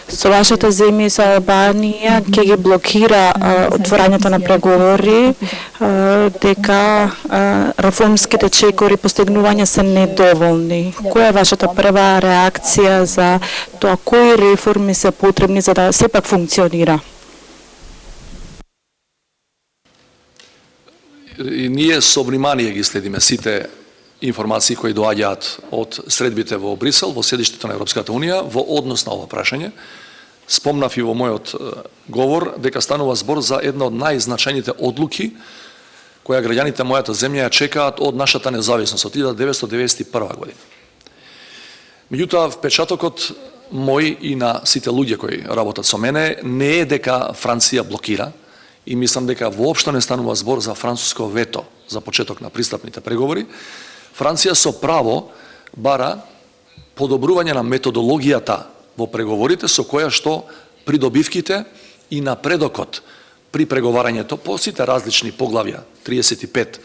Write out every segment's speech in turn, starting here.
Со вашата земја и со Албанија ќе ги блокира отворањето на преговори, дека реформските чекори постигнувања се недоволни. Која е вашата прва реакција за тоа кои реформи се потребни за да сепак функционира? И ние со внимание ги следиме сите информации кои доаѓаат од средбите во Брисел, во седиштето на Европската Унија, во однос на ова прашање. Спомнав и во мојот говор дека станува збор за една од најзначајните одлуки која граѓаните мојата земја ја чекаат од нашата независност од 1991 година. Меѓутоа, впечатокот мој и на сите луѓе кои работат со мене не е дека Франција блокира и мислам дека воопшто не станува збор за француско вето за почеток на пристапните преговори. Франција со право бара подобрување на методологијата во преговорите со која што придобивките и напредокот при преговарањето по сите различни поглавја 35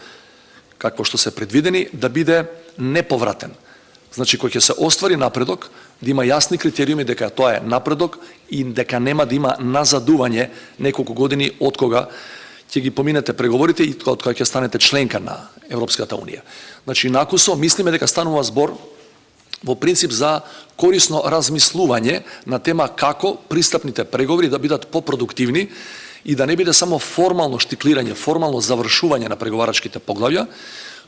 како што се предвидени да биде неповратен. Значи кој ќе се оствари напредок, да има јасни критериуми дека тоа е напредок и дека нема да има назадување неколку години од кога ќе ги поминете преговорите и од кога ќе станете членка на Европската Унија. Значи, накусо, мислиме дека станува збор во принцип за корисно размислување на тема како пристапните преговори да бидат попродуктивни и да не биде само формално штиклирање, формално завршување на преговарачките поглавја,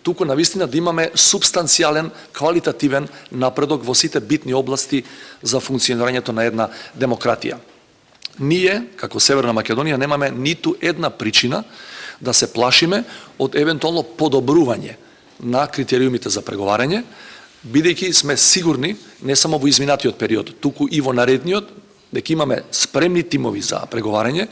туку навистина да имаме субстанцијален, квалитативен напредок во сите битни области за функционирањето на една демократија. Ние, како Северна Македонија, немаме ниту една причина да се плашиме од евентуално подобрување на критериумите за преговарање, бидејќи сме сигурни не само во изминатиот период, туку и во наредниот, дека имаме спремни тимови за преговарање.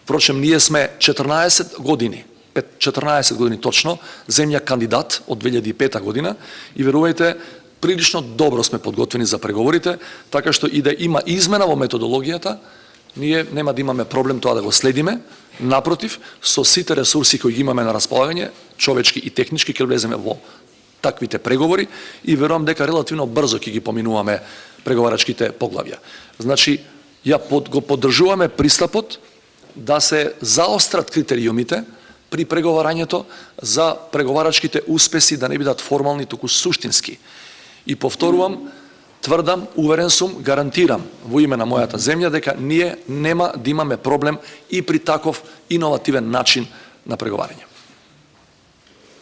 Впрочем, ние сме 14 години точно, земја кандидат од 2005 година и верувајте, прилично добро сме подготвени за преговорите, така што и да има измена во методологијата, ние нема да имаме проблем тоа да го следиме. Напротив, со сите ресурси кои ги имаме на располагање, човечки и технички, ќе влеземе во таквите преговори и верувам дека релативно брзо ќе ги поминуваме преговарачките поглавја. Значи, го поддржуваме пристапот да се заострат критериумите при преговарањето за преговарачките успеси да не бидат формални, туку суштински. И повторувам, тврдам, уверен сум, гарантирам во име на мојата земја дека ние нема да имаме проблем и при таков иновативен начин на преговарање.